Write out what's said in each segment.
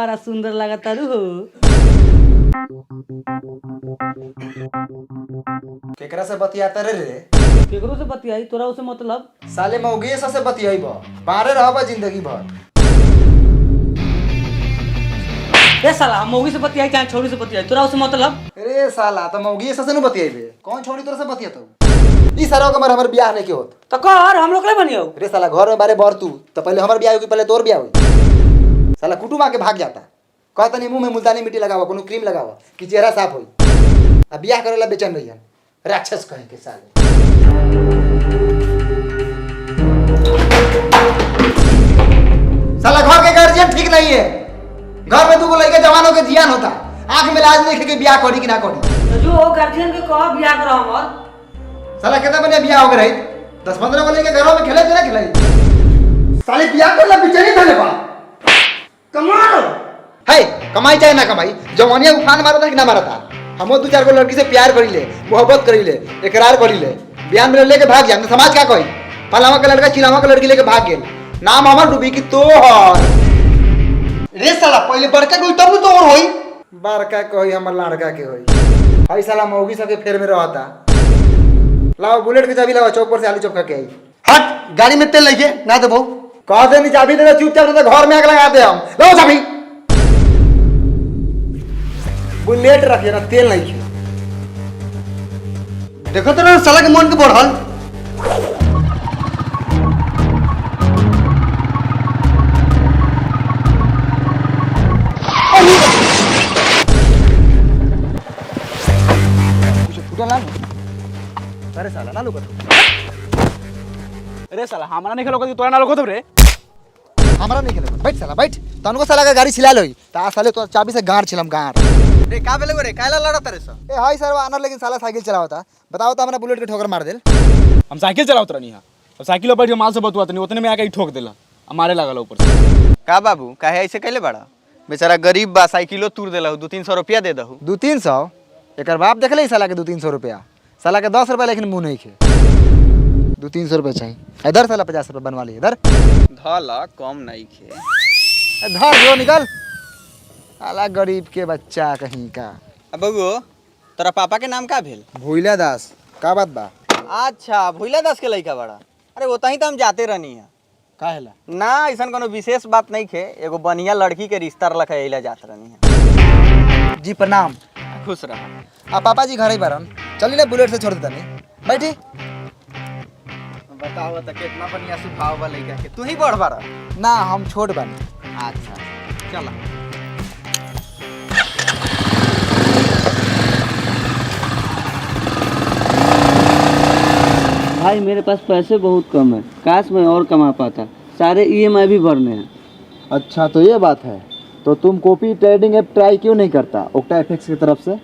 बड़ा सुंदर लगता रू हो। केकरा से बतियाता रे? केकरो से बतियाई, तोरा उसे मतलब? साले मौगे से बतियाइब, पारे रहब जिंदगी भर। ए साला मौगी से बतियाई चाहे छोरी से बतियाई, तोरा उसे मतलब? अरे साला त मौगी से न बतियाइबे, कौन छोड़ी तोरा से बतियातो? ई सारा के हमर बियाह नहीं के होत। तो कर हम लोग ले बनियो। रे साला घर में बारे बर तू, तो पहले हमर बियाह होई कि पहले तोर बियाह होई? साला कुटुम आके भाग जाता। कहता नहीं मुंह में मुल्तानी मिट्टी लगावा, कोनो क्रीम लगावा कि चेहरा साफ होई। अब बियाह करेला बेचैन रहियन, राक्षस कहे के साले। साला घर के गार्जियन ठीक नहीं है। घर में दूगो लड़के जवानों के ध्यान होता, आंख में लाज नहीं के बियाह करी कि ना करी। तो जो गार्जियन के कह बियाह करो हमर। साला कितना बने बियाह हो गए रही? 10-15 को लेके घरों में खेले थे ना खिलाई। साले बियाह करला बेचैनी धले बा। कमाल है, कमाई चाहे ना कमाई, जवानिया उफान मारता कि ना मारता। हमो 2-4 गो लड़की से प्यार करी ले, मोहब्बत करी ले, इकरार करी ले, बयान में लेके भाग जा। समाज क्या कही? फलावा का लड़का चिलावा का लड़की लेके भाग गेल, नाम हमर डूबी कि तोहर। रे साला पहले बड़का कोई तब तो और होई। बड़का कही हमर लड़का के होई। भाई साला मौगी सबके फेर में रहता। लाओ बुलेट के चाबी लाओ, चौक पर से आलू चौक खा के आई। हट, गाड़ी में तेल लेके ना देबो। कह दे नहीं चाबी दे, चुपचाप तो घर में आग लगा दे हम। लो चाबी। बुलेट रखिए ना, तेल नहीं है। देखो तो ना साला के मन के बढ़ल। अरे साला ना लोग अरे साला हमारा नहीं खेलो कभी तोरा ना लोग रे। हमारा नहीं खेले। बैठ साला बैठ। तनको साला का गाड़ी छिला लोई। ता साले तो चाबी से गाड़ छिलम गाड़। रे का बेले रे काला लड़ा तारे स। ए हाय सर आनर लेकिन साला साइकिल चलावता। बताओ तो हमरा बुलेट के ठोकर मार देल। हम साइकिल चलावत रहनी हां। अब साइकिल पर बैठ के माल से बतुआत नहीं, उतने में आके ठोक देला। हमारे लागल ऊपर से। का बाबू काहे ऐसे कैले बड़ा? बेचारा गरीब बा, साइकिलो तूर देला, 200-300 रुपया दे दहु। 200-300 एकर बाप देखले साला के 200-300 रुपया। साला के 10 रुपया लेकिन मुंह नहीं खे। 200-300 रुपया चाहिए। इधर साला 50 रुपया बनवा ली इधर। धला कम नहीं खे। धर जो निकल। साला गरीब के बच्चा कहीं का। अब बबू तोरा पापा के नाम का भेल? भूला दास। का बात बा? अच्छा भूला दास के लइका बड़ा। अरे ओतही तो हम जाते रहनी है। काहेला? ना ऐसन कोनो विशेष बात नहीं खे, एगो बढ़िया लड़की के रिश्ता रखा एला जात रहनी है। जी प्रणाम। खुश रहा। आ पापा जी घर ही बारन। चली ना बुलेट से छोड़ देता नहीं। बैठी। बताओ तो कितना बढ़िया स्वभाव बा लइका के। तू ही बड़ बारा? ना हम छोट बानी। अच्छा चला। भाई मेरे पास पैसे बहुत कम है, काश मैं और कमा पाता। सारे ईएमआई भी भरने हैं। अच्छा तो ये बात है। तो तुम कॉपी ट्रेडिंग ऐप ट्राई क्यों नहीं करता ओक्टा एफएक्स की तरफ से?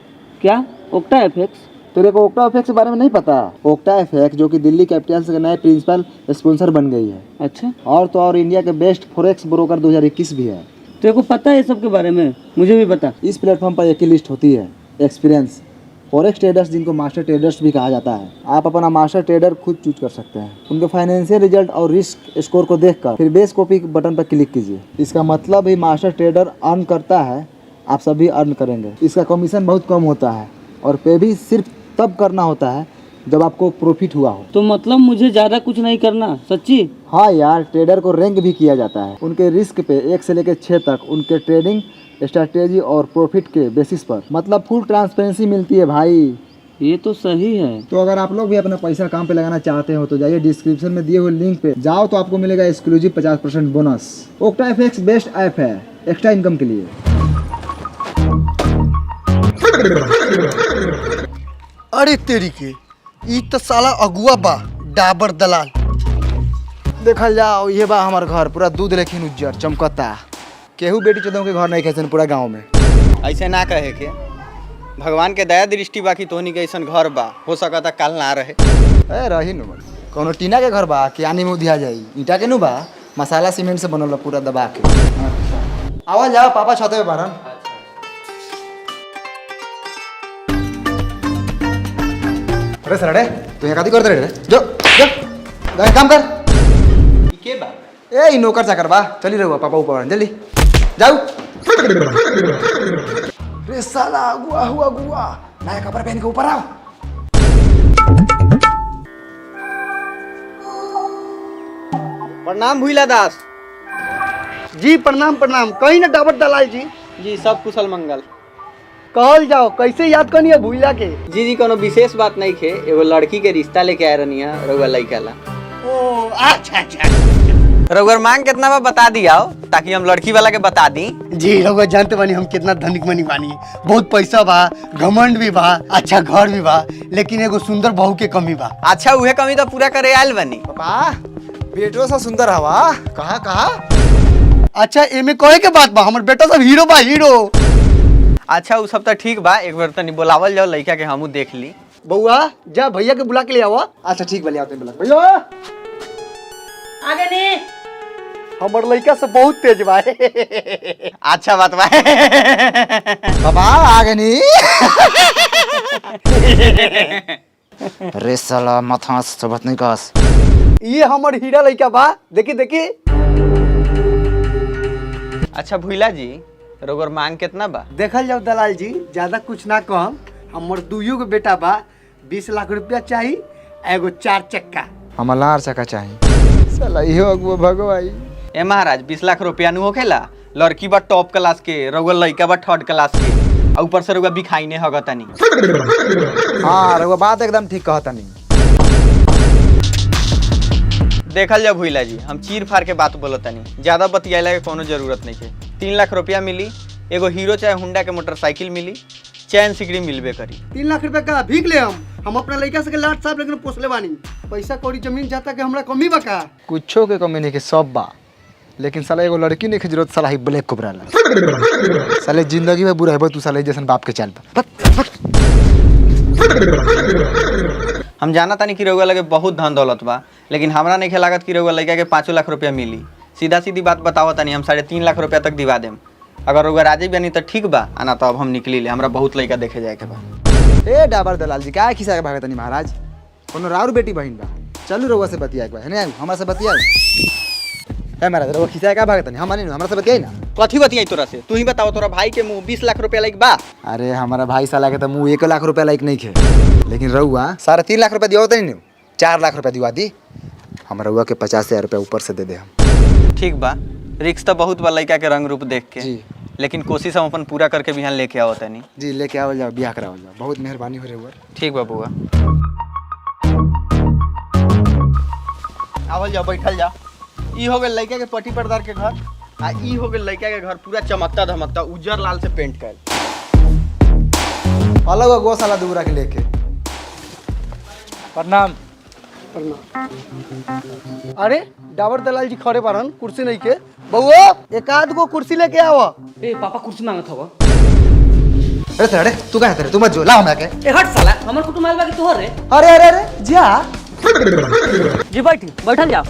क्या ओक्टा एफएक्स? तेरे को ओक्टा एफएक्स के बारे में नहीं पता? ओक्टा एफएक्स जो कि दिल्ली कैपिटल्स के नए प्रिंसिपल स्पॉन्सर बन गई है। अच्छा, और तो और इंडिया के बेस्ट फॉरेक्स ब्रोकर 2021 भी है। तेरे को पता है ये सब के बारे में? मुझे भी बता। इस प्लेटफॉर्म पर एक ही लिस्ट होती है, एक्सपीरियंस फॉरेक्स ट्रेडर्स, जिनको मास्टर ट्रेडर्स भी कहा जाता है। आप अपना मास्टर ट्रेडर खुद चूज कर सकते हैं। उनके फाइनेंशियल रिजल्ट और रिस्क स्कोर को देखकर फिर बेस कॉपी बटन पर क्लिक कीजिए। इसका मतलब ही मास्टर ट्रेडर अर्न करता है, आप सभी अर्न करेंगे। इसका कमीशन बहुत कम होता है और पे भी सिर्फ तब करना होता है जब आपको प्रॉफिट हुआ हो। तो मतलब मुझे ज्यादा कुछ नहीं करना? सच्ची? हाँ यार, ट्रेडर को रैंक भी किया जाता है उनके रिस्क पे 1 से लेकर 6 तक, उनके ट्रेडिंग स्ट्रैटेजी और प्रॉफिट के बेसिस पर। मतलब फुल ट्रांसपेरेंसी मिलती है भाई। ये तो सही है। तो अगर आप लोग भी अपना पैसा काम पे लगाना चाहते हो तो जाइए डिस्क्रिप्शन में दिए हुए लिंक पे जाओ, तो आपको मिलेगा exclusive 50% bonus. Octa FX best app है एक्स्ट्रा इनकम के लिए। अरे तेरी के ई तो साला अगुआ बा, डाबर दलाल। देखल जाओ ये बा हमार घर, पूरा दूध लेकिन उज्जर चमकता। केहू बेटी चौदह के घर नहीं कैसे पूरा गाँव में। ऐसे ना कहे के, भगवान के दया दृष्टि बाकी तोहनी के ऐसा घर बा, हो सकता कल ना रहे। ए रही नु कोनो टीना के घर बा कि आनी में उधिया जाई? ईटा के नु बा, मसाला सीमेंट से बनल पूरा दबा के। अच्छा आवाज जाओ, पापा छते पे बारन। अरे सर तू यहाँ काती करते रहे? जो जो काम कर। के बा? ए नौकर चाकर बा, चली रहो पापा ऊपर जल्दी जाऊ। रे साला अगुआ हुआ अगुआ, नया कपड़ा पहन के ऊपर आओ। प्रणाम भूला दास। जी प्रणाम प्रणाम। कहीं ना डाबर दलाल जी। जी सब कुशल मंगल। कहल जाओ कैसे याद करनी है भूला के? जी कोनो विशेष बात नहीं खे, एगो लड़की के रिश्ता लेके आए रहनी है रउआ लइका ला। ओ अच्छा अच्छा। रउआ मांग कितना बा बता दिया ताकि हम लड़की वाला के बता दी। जी रउआ जानते बानी हम कितना धनिक मनी बानी, बहुत पैसा बा, घमंड भी बा, अच्छा घर भी बा, लेकिन एगो सुंदर बहू के कमी बा। अच्छा उहे कमी तो पूरा करे आयल बनी। पापा बेटो सा सुंदर हवा कहाँ कहाँ? अच्छा एमे कहे के बात बा, हमर बेटा सब हीरो बा हीरो। अच्छा उ सब तो ठीक बा, एक बार तनी बुलावल जाओ लइका के हमहू देख ली। बउआ जा भैया के बुला के ले आवा। अच्छा ठीक बा, ले आओ बुला भैया। आगे नहीं हमर लइका सब बहुत तेज बा। अच्छा बात बा। पापा आगे नहीं। रे साला माथा से बात नहीं कस। ये हमर हीरा लइका बा, देखी देखी। अच्छा भूला जी रउआ मांग कितना बा? देखल जाओ दलाल जी, ज्यादा कुछ ना कम, हमर दुइयो के बेटा बा, 20 लाख रुपया चाहिए, एगो 4 चक्का। हमार लार चक्का चाहिए। साला इहो अगुआ भगवाई। ए महाराज 20 लाख रुपया नु होखेला? लड़की बा टॉप क्लास के, रउआ लइका बा थर्ड क्लास के, और ऊपर से रउआ बिखाई ने हगतनी। हाँ रउआ बात एकदम ठीक कहता नहीं। देखल जाओ भूला जी, हम चीर फाड़ के बात बोलतनी, ज्यादा बतियाला के कोनो जरूरत नहीं है। 3 लाख रुपया मिली, एगो हीरो चाहे हुंडा के मोटरसाइकिल मिली, चैन सिकड़ी मिलबे करी। 3 लाख रुपया का भीख ले हम अपना लइका से के लाट साहब लेकिन पोसले बानी। पैसा कौड़ी जमीन जाता के हमरा कमी बा का? कुछो के कमी नहीं के, सब बा, लेकिन साला एगो लड़की नहीं के जरूरत। साला ही ब्लैक कोबरा ला। साले जिंदगी में बुरा है तू साले जैसन बाप के चाल पर। हम जाना तानी कि रउआ लगे बहुत धन दौलत बा, लेकिन हमरा नहीं लागत कि रउआ लइका के 5 लाख रुपया मिली। सीधा सीधी बात बताओ तानी, हम 3.5 लाख रुपया तक दिवा देम। अगर रउआ राजी बनी तो ठीक बा, आना तो अब हम निकली ले, हमरा बहुत लइका देखे जाए के बा। ए डाबर दलाल जी क्या खिसा के भागतनी महाराज? कोनो राउर बेटी बहिन बा, चलू रउआ से बतिया एक बार। है हमरा से बतियाओ। है महाराज रउआ खिसा का भागतनी? हम मानी हमरा से बतियाई ना। कथी बतियाई तोरा से? तू ही बताओ, तोरा भाई के मुंह 20 लाख रुपया लाइक बा? अरे हमारा भाई साला के तो मुँह 1 लाख रुपया लायक नहीं खे, लेकिन रउआ 3.5 लाख रुपया दिया नहीं, 4 लाख रुपया दिवा दी। हम रउआ के 50,000 रुपया ऊपर से दे दे हम। ठीक बा, रिक्स तो बहुत बा लइका के रंग रूप देख के जी। लेकिन कोशिश हम अपन पूरा करके बिहान लेके आओ तनी। जी लेके आवल जाओ, बियाह करावल जाओ। बहुत मेहरबानी हो रउआ। ठीक बा बुआ, आवल जाओ, बैठल जाओ। ई हो गेल लइका के पट्टी पर्दार के घर, आ ई हो गेल लइका के घर पूरा चमकता धमकता उज्जर लाल से पेंट कैल। अलग अगुआ साला दूरा के लेके। प्रणाम। अरे डाबर दलाल जी खड़े बारन, कुर्सी नहीं के। बउआ एक आध गो कुर्सी लेके आवा। ए पापा कुर्सी मांगत हवा। अरे तू कहाँ तेरे? तू मत जो, ला हमरा के। ए हट साला, हमर कुटुंब आइल बा कि तोहर रे? अरे अरे अरे जा। जी बैठल जाओ।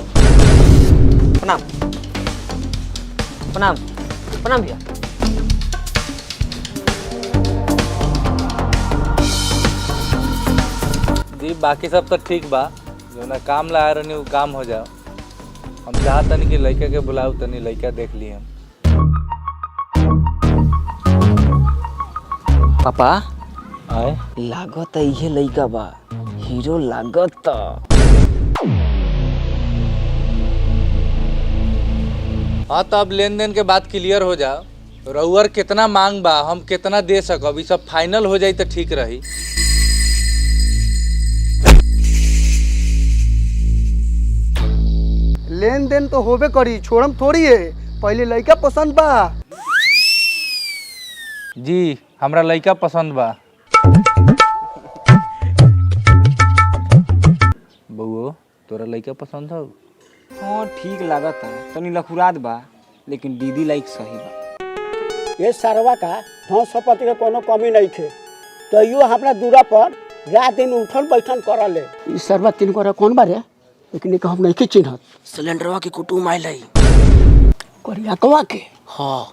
प्रणाम प्रणाम प्रणाम भैया। जी बाकी सब तो ठीक बा, जो ना काम ला रहनी वो काम हो जाओ। हम चाहतनी कि लड़का के बुलाऊ, तनी लड़का देख ली हम। पापा आए लागत इहे लइका बा, हीरो लागत। हाँ तो अब लेन देन के बात क्लियर हो जाओ। रउअर कितना मांग बा, हम कितना दे सकब, ई सब फाइनल हो जाई तो ठीक रही। लेन देन तो होबे करी, छोड़म थोड़ी है। पहले लइका पसंद बा। जी हमरा लड़का पसंद बा। बउओ तोरा लड़का पसंद हो? हाँ ठीक लागत है, तनी लखुरात बा, लेकिन दीदी लाइक सही बा। ये सरवा का धन संपत्ति के कोनो कमी नहीं थे, तो यो हमरा दूरा पर रात दिन उठन बैठन करले। ई सरवा तीन को कौन बारे, लेकिन एक हम नहीं के चिन्हत। सिलेंडरवा के कुटुंब आइल है। करिया कवा के। हाँ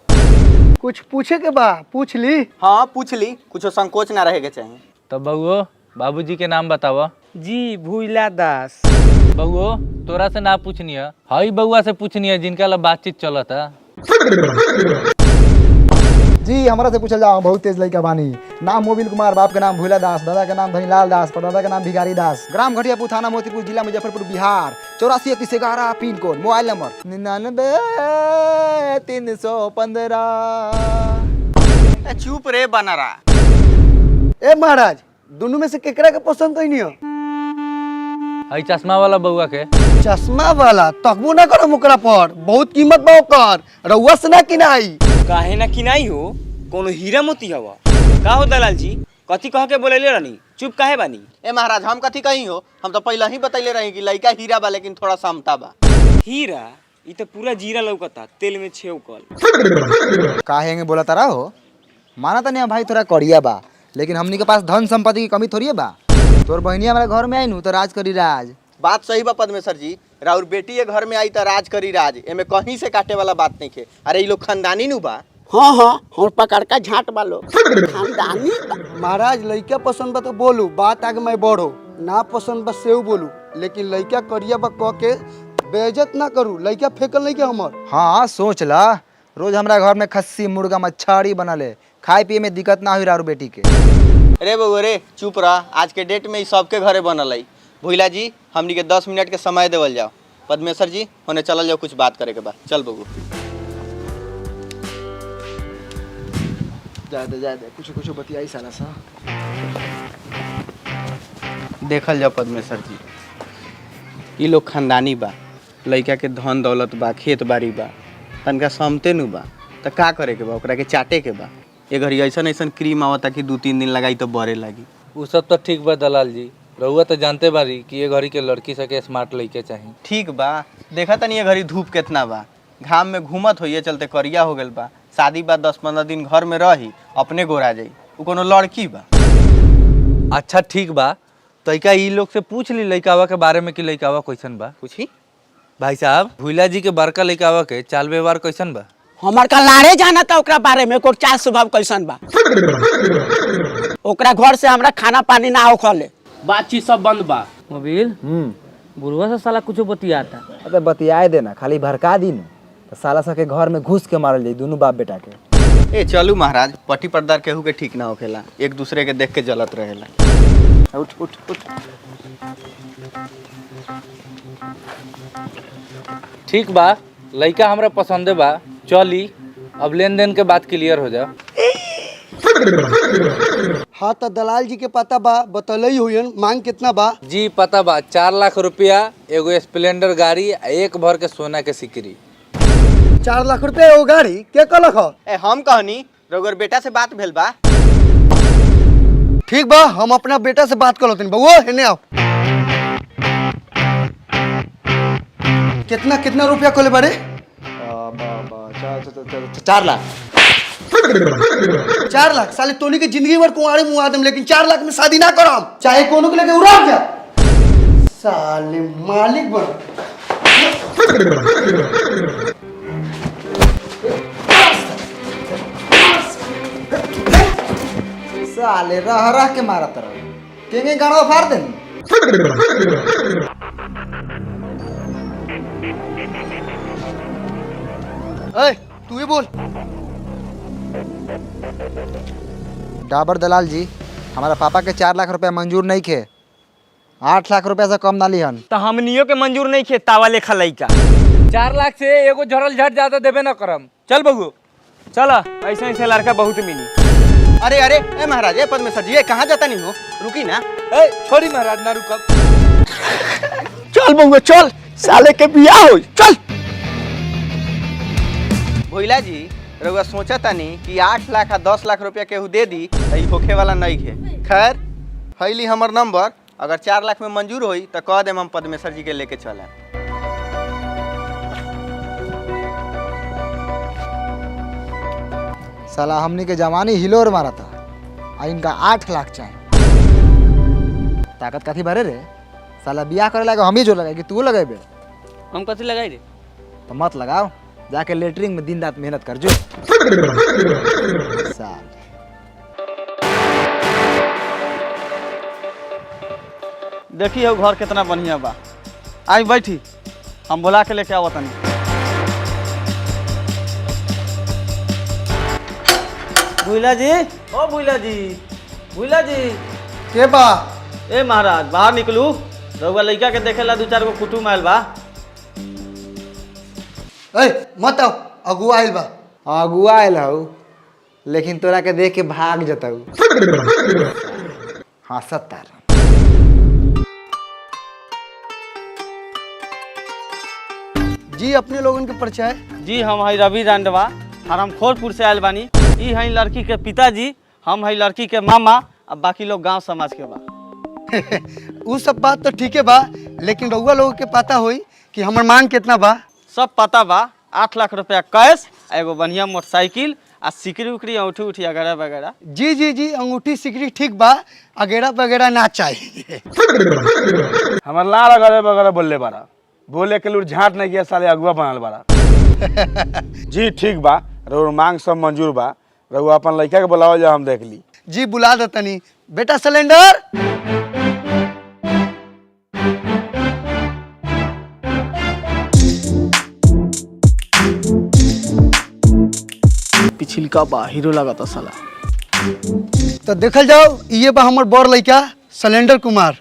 कुछ पूछे के बा, पूछ ली। हाँ पूछ ली, कुछ संकोच ना रहे के चाहिए। तो बउओ बाबूजी के नाम बतावा। जी भूला दास। बउओ तोरा से ना पूछनी है, हई बउआ से पूछनी है जिनका ला बातचीत चलता। जी हमारा से पूछल जाओ, बहुत तेज लड़का बानी। नाम मोबिल कुमार, बाप के नाम भूला दास, दादा के नाम धनीलाल दास, परदादा के नाम भिखारी दास। ग्राम घटियापुर, थाना मोतीपुर, जिला Muzaffarpur, Bihar. 843111 pin code. Mobile number 99 315। चुप रे बनारा। ए महाराज, दोनों में से केकरा के पसंद कइनी हो? हई चश्मा वाला बउआ के। चश्मा वाला तकबो ना करो ओकरा पर, बहुत कीमत बा ओकर, रउआ से ना किनाई। काहे ना किनाई हो, कोनो हीरा मोती हवा का हो दलाल जी? कथी कह के बोलेले रहनी, चुप काहे बानी? ए महाराज हम कथी कही हो, हम तो पहले ही बतैले रही कि लड़का हीरा बा लेकिन थोड़ा समता बा। हीरा ई तो पूरा जीरा लौकता, तेल में छेवकल। काहे बोला तारा हो? माना तो नहीं भाई, थोड़ा करिया बा, लेकिन हमनी के पास धन संपत्ति की कमी थोड़ी है बा। तोर बहनी हमारे घर में आई नु तो राज करी राज। बात सही बा पद्मेश्वर जी, राउर बेटी ये घर में आई तो राज करी राज, एमे कहीं से काटे वाला बात नहीं है। अरे ये लोग खानदानी नु बा। हाँ हाँ, और पकड़ का झाट वालो खानदानी बा। महाराज लड़का पसंद बा तो बोलू, बात आगे मैं बढ़ो। ना पसंद बा सेव बोलू, लेकिन लड़का करिया बा कह के बेइज्जत ना करू। लड़का फेकल नहीं के हमर। हाँ सोच ला, रोज हमारा घर में खस्सी मुर्गा मच्छाड़ी बनले, खाए पिए में दिक्कत ना हुई रारू बेटी के। अरे बउआ रे चुप रह, आज के डेट में ई सबके घरे बनल है। भोला जी हमनी के 10 मिनट के समय देवल जाओ। पद्मेश्वर जी होने चलल जाओ, कुछ बात करे के बाद। चल बबू जा दे कुछ बतियाई साला सा। देखल जाओ पद्मेश्वर जी, ये लोग खानदानी बा, लड़का के धन दौलत बा, खेत बाड़ी बा, तनका समते नु बा, तो का करे के बा, ओकरा के चाटे के बा। ये घड़ी ऐसा क्रीम आवता कि 2-3 दिन लगाई तो बड़े लगी। वो सब तो ठीक बा दलाल जी, रउआ तो जानते बारी कि ये घड़ी के लड़की सके स्मार्ट लड़के चाहिए। ठीक बा, देखा तनी ये घड़ी धूप कितना बा, घाम में घूमत हो, ये चलते करिया हो गल बा। शादी बा 10-15 दिन घर में रही, अपने गोरा जाई। वो कोनो लड़की बा। अच्छा ठीक बा, तो क्या ई लोग से पूछ ली लड़कावा के बारे में कि लड़कावा कैसन बा। पूछी भाई साहब, भूला जी के बड़का लड़कावा के चाल व्यवहार कैसन बा? हमार का लारे जाना था ओकरा बारे में, ओकर चाल स्वभाव कैसन बा। ओकरा घर से हमरा खाना पानी ना होखले, बातचीत सब बंद बा। मोबिल बुढ़वा से साला कुछ बतियाता। अबे बतियाए देना, खाली भड़का दी न तो साला सा के घर में घुस के मारल जाई दोनों बाप बेटा के। ए चलू महाराज, पट्टी पर्दार केहू के ठीक ना होखेला, एक दूसरे के देख के जलत रहेला। उठ उठ उठ। ठीक बा, लड़का हमरा पसंदे बा, चली अब लेन देन के बात क्लियर हो जाओ। हाँ तो दलाल जी के पता बा, बतलई हुई मांग कितना बा? जी पता बा, 4 लाख रुपया, एगो स्प्लेंडर गाड़ी, एक भर के सोना के सिकरी। 4 लाख रुपया एगो गाड़ी के कहलक ह? ए हम कहनी रउर बेटा से बात भेल बा। ठीक बा, हम अपना बेटा से बात कर लेते हैं। बउआ हेने आओ। कितना कितना रुपया कहले बारे? 4 लाख। 4 लाख? साले तोनी के जिंदगी भर कुंवारे मुआ देम, लेकिन 4 लाख में शादी ना करम, चाहे कोनो के लेके उड़ा जा। साले मालिक बन। साले रह रह के मारत रह केंगे गाड़वा फाड़ देनी। ए तू ही बोल। डाबर दलाल जी, हमारा पापा के 4 लाख रुपया मंजूर नहीं खे, 8 लाख रुपया से कम ना लिहन। तो हमनियो के मंजूर नहीं खे, तावा लेखा लइका। 4 लाख से एगो झरल झट ज्यादा देबे न करम। चल बगू, चला, ऐसे ऐसे लड़का बहुत मिली। अरे अरे ए महाराज, ए पद्मेश्वर जी, कहाँ जाता नहीं हो, रुकी ना। ए छोड़ी महाराज, ना रुकब। चल बउआ चल, साले के बियाह हो चल। भोला जी रउआ सोचा तानी कि 8 लाख आ 10 लाख रुपया केहू दे दी तो ई होखे वाला नहीं है। खैर फैली हमर नंबर, अगर 4 लाख में मंजूर होई तो कह देम हम पद्मेश्वर जी के लेके चले। साला हमनी के जवानी हिलोर मारा था, आ इनका 8 लाख चाहिए। ताकत कथी भरे रे? साला बियाह करे लगा हम ही जो लगाए कि तू लगाए? हम कथी लगाई रे? तो मत लगाओ, जाके लेटरिंग में दिन रात मेहनत कर जो। साल देखिए घर कितना बढ़िया बा। आई बैठी, हम बुला के लेके आवत तनी। भूला जी, ओ भूला जी, भूला जी। के बा? ए महाराज बाहर निकलू, रउआ लइका के देखेला 2-4 गो कुटुम आयल बा। ए मत आओ, अगुआ आइल बा। अगुआ आयल हऊ, लेकिन तोरा के देख के भाग जताऊ। हाँ सत्तर। जी अपने लोगन के परिचय? जी हम है रवि रांडवा, हरमखोरपुर से आयल बानी। ई है लड़की के पिताजी, हम है लड़की के मामा, अब बाकी लोग गांव समाज के बा। उ सब बात तो ठीक है बा, लेकिन रउआ लोगों के पता होई कि हमर मांग कितना बा? सब पता बा। 8 लाख रुपया कैश, एगो बढ़िया मोटरसाइकिल आ सिकरी उकरी औठी उठी वगैरह वगैरह। जी जी जी, अंगूठी सिकरी ठीक बा, अगेरा वगैरह ना चाहिए। हमार लाल अगरे बगरे बोलले बारा, बोले के लूर झाट नहीं किया, साले अगुआ बनल बारा। जी ठीक बा, रउर मांग सब मंजूर बा, रउआ अपन लड़का के बुलाओ जा, हम देख ली। जी बुला देतनी। बेटा सिलेंडर। पिछिलका बा, हीरो लगा था साला। तो देखल जाओ, ये बा हमर बड़ लड़का सिलेंडर कुमार।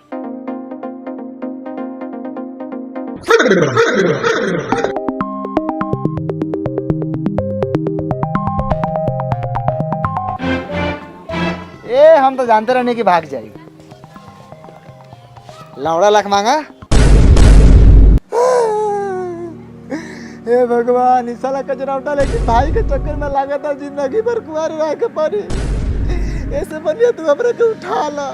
ए हम तो जानते रहने की भाग जाएगी। लौड़ा लाख मांगा। हे भगवान, इस साला कचरा उठा, लेकिन भाई के चक्कर में लगा था जिंदगी भर कुआर रह के पड़ी। ऐसे बनिया तू हमरा के उठा ला,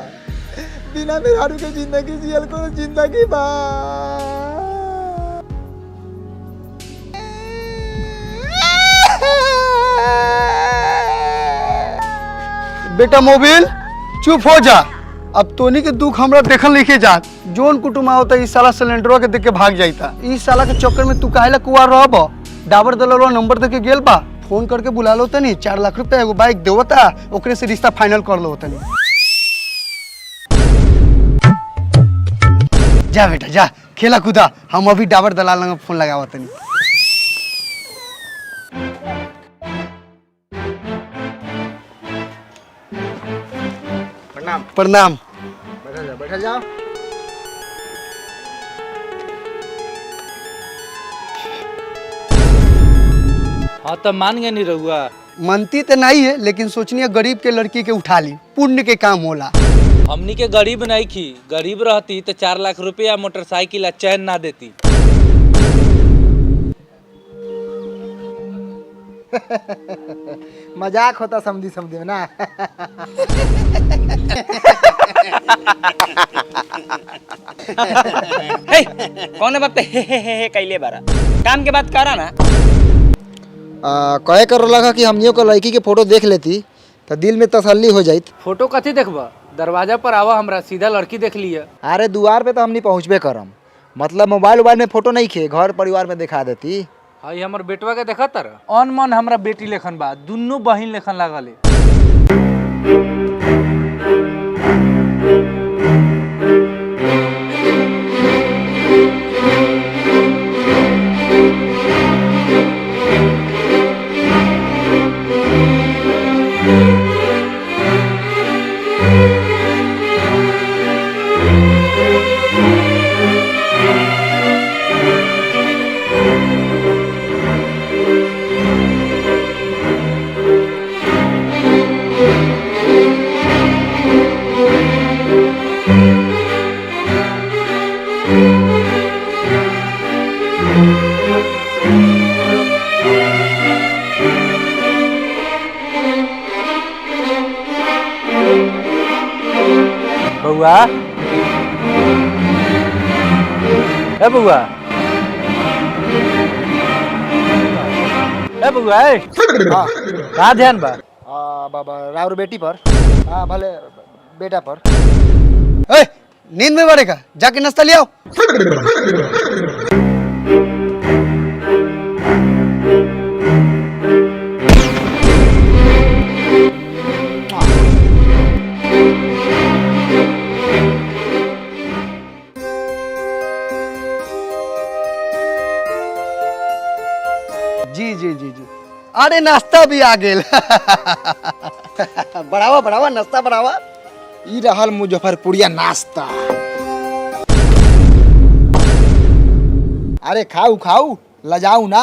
बिना मेहरारू के जिंदगी जियल को जिंदगी बा। बेटा मोबिल चुप हो जा, अब तोनी के दुख हमरा देखल लिखे जा। जोन कुटुम होता इस साला सिलेंडरवा के देख के भाग जाता। इस साला के चक्कर में तू काहेला कुआर रहब? डाबर दलालवा नंबर दे के गेल बा, फोन करके बुला लो तनी। 4 लाख रुपया एगो बाइक देवता, ओकरे से रिश्ता फाइनल कर लो तनी। जा बेटा जा, खेला कूदा, हम अभी डाबर दलाल लंग फोन लगावा तनी। प्रणाम। प्रणाम। बैठा जाओ। हाँ तो मान गए नहीं रहुआ। मनती तो नहीं है, लेकिन सोचनी गरीब के लड़की के उठा ली, पुण्य के काम होला। हमनी के गरीब नहीं थी, गरीब रहती तो 4 लाख रुपया मोटरसाइकिल आ चैन ना देती। मजाक होता समझी समझी में ना। हे, कौन बात पे हे कैले बारा? काम के बात करा ना। कहे कर लगा कि हमनियों को लड़की के फोटो देख लेती तो दिल में तसल्ली हो जाती। फोटो कथी देखबा? दरवाजा पर आवा, हमरा सीधा लड़की देख लिया। अरे दुआर पे तो हमनी पहुँचबे करम, मतलब मोबाइल में फोटो नहीं खे, घर परिवार में दिखा देती। हाई हमर बेटवा के देखा तर अन मन हमरा बेटी लेखन बा, दुनू बहिन लेखन लागल। बउआ, ए बउआ, ए बउआ, कहाँ ध्यान बा? बाबा राउर बेटी पर। हाँ भले बेटा पर। ए, नींद में बढ़ेगा, जाके नाश्ता ले आओ। जी जी जी जी, अरे नाश्ता भी आ गेल। बढ़ावा बढ़ावा नाश्ता बढ़ावा। ई रहल मुजफ्फरपुरिया नाश्ता। अरे खाऊ खाऊ लजाऊ ना।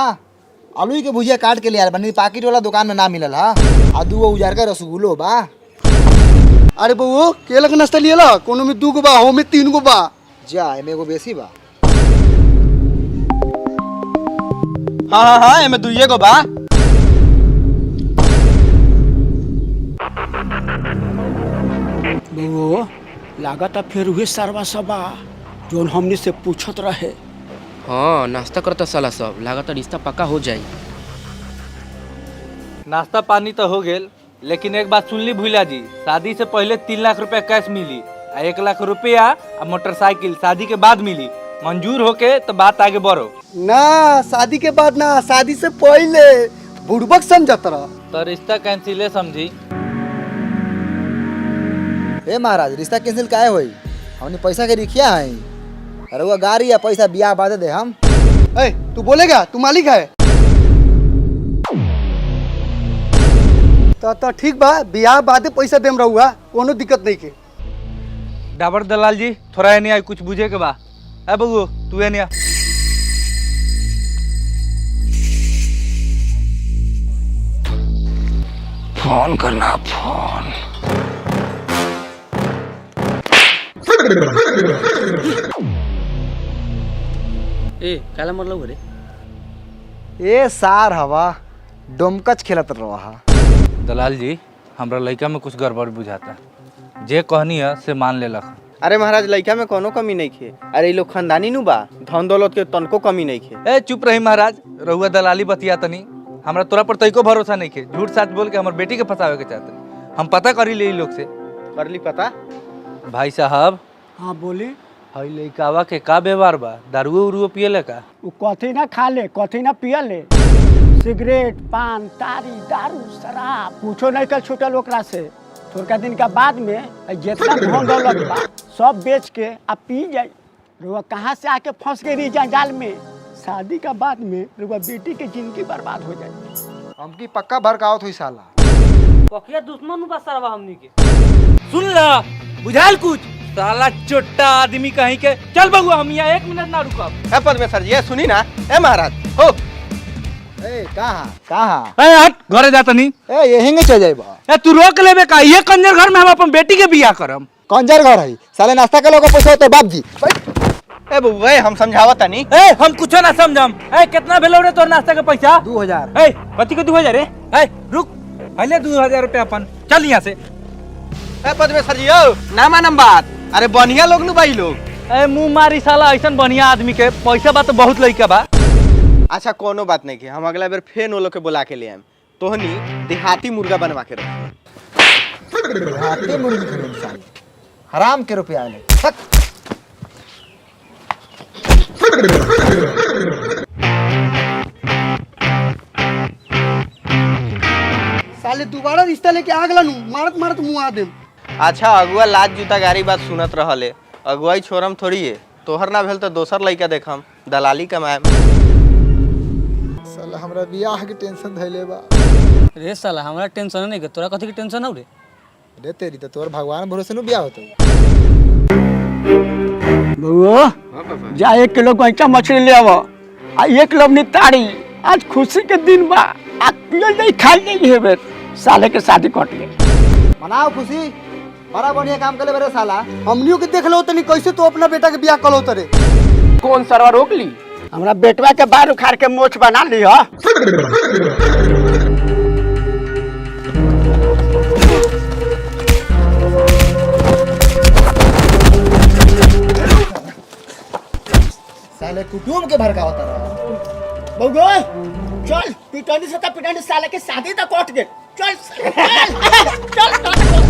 आलू के भुजिया काट के ले यार बनी पाकिट वाला दुकान में ना मिलल हा। आ 2 उजार का रसगुल्लो बा। अरे बउओ केला के नाश्ता लियला कोनो में 2 गो बा हो में 3 गो बा। जा एमे एगो बेसी बा। हाँ एमे 2 गो बा। बउओ लागत फिर हुए सरवा सबा जोन हमने से पूछत रहे। हाँ नाश्ता करता साला सब लागत रिश्ता पक्का हो जाई। नाश्ता पानी तो हो गेल, लेकिन एक बात सुनली भूला जी, शादी से पहले 3 लाख रुपया कैश मिली आ 1 लाख रुपया आ मोटरसाइकिल शादी के बाद मिली। मंजूर होके तो बात आगे बढ़ो। ना शादी के बाद ना, शादी से पहले बुड़बक समझत रह। तो रिश्ता कैंसिले समझी। ए महाराज रिश्ता कैंसिल काहे होई? हमने पैसा के रिखिया है। अरे वो गाड़ी या पैसा बियाह बाद दे हम। ए तू बोलेगा? तू मालिक है। तो ठीक बा बियाह बादे पैसा देम रहुआ, कोनो दिक्कत नहीं के। डाबर दलाल जी थोड़ा एने आई, कुछ बुझे के बा। ए बबू तू एने आ। फोन करना फोन। ए काला मरलो घरे। ए सार हवा डोमकच खेलत रहा। दलाल जी हमरा लड़का में कुछ गड़बड़ बुझाता। जे कहनी है से मान लेलक। अरे महाराज लड़का में कोनो कमी नहीं खे। अरे लोग खानदानी नु बा, धन दौलत के तनको कमी नहीं खे। ए चुप रही महाराज, रहुआ दलाली बतिया तनी। हमरा तोरा पर तइको भरोसा नहीं खे। झूठ साच बोल के हमर बेटी के फंसावे के चाहते। हम पता करी ले इ लोग से। कर ली पता? भाई साहब हाँ बोली। हई लइकावा के का व्यवहार बा? दारू उरू पियले का? वो कथी ना खा ले, कथी ना पिया ले। सिगरेट, पान, तारी, दारू, शराब कुछो नहीं कर छूटल ओकरा से। थोड़ा दिन का बाद में जितना धन दौलत बा सब बेच के आ पी जाए। रुआ कहाँ से आके फंस गई रही जंजाल में। शादी का बाद में रुआ बेटी के जिंदगी बर्बाद हो जाए। हमकी पक्का भड़कावत हुई साला। पकिया दुश्मन बा सरवा हमनी के। सुन ला बुझाल कुछ? साला चोट्टा आदमी कहीं के। चल बबुआ हम यहाँ 1 मिनट ना रुकब। ए परमेश्वर जी ये सुनी ना। ए महाराज हो ए कहाँ कहाँ? ए हट घरे जा तनी। ए यहीं चल जाइबा। ए तू रोक लेबे का? ये कंजर घर में हम अपन बेटी के बियाह करम। कंजर घर है साले नाश्ता के लोगों पैसा होते बाप जी। ए बउआ हम समझावत तनी। ए हम कुछो ना समझम। ए कितना भेलो रे तोर नाश्ता के पैसा? 2000। ए कथी के 2000 रे? ए रुक पहले 2000 रुपया अपन। चल यहाँ से। ए परमेश्वर जी हो ना मानम बात। अरे बढ़िया लोग नु भाई लोग। ए मुंह मारी साला ऐसन बढ़िया आदमी के पैसा बा तो बहुत लइका बा। अच्छा कोनो बात नहीं के, हम अगला बार फेन वो लोग के बुला के ले आएम। तोहनी देहाती मुर्गा बनवा के रख। हाथी मुर्गी खरीद साले हराम के रुपया आले। साले दोबारा रिश्ता लेके आ गला नु, मारत मारत मुंह आ देम। अच्छा अगुआ लाज जूता गाड़ी बात सुनत रहले। अगुआई छोरम थोड़ी है। तोहर ना भेल तो दोसर लइका देखम, दलाली कमाएम। साला हमरा बियाह के टेंशन धइले बा। रे साला हमरा टेंशन नहीं के, तोरा कथी के टेंशन हौ रे? रे तेरी तो तोर भगवान भरोसे नु बियाह होतो। बउओ जा 1 किलो गैंचा मछली ले आवो आ 1 किलो तारी। आज खुशी के दिन बा। आ पियल नहीं खाई नहीं हेबे। साले के शादी कट गई। मनाओ खुशी। बड़ा बढ़िया काम करे बरे साला। हमनियों के देख लो तनी कैसे तो अपना बेटा के बियाह कलो तरे। कौन सरवा रोक ली? हमरा बेटवा के बाल उखाड़ के मोछ बना ली ह। साले कुटुम के भड़कावत रहा। बउगो चल पिटानी से पिटानी साले के शादी तक कट गए। चल चल चल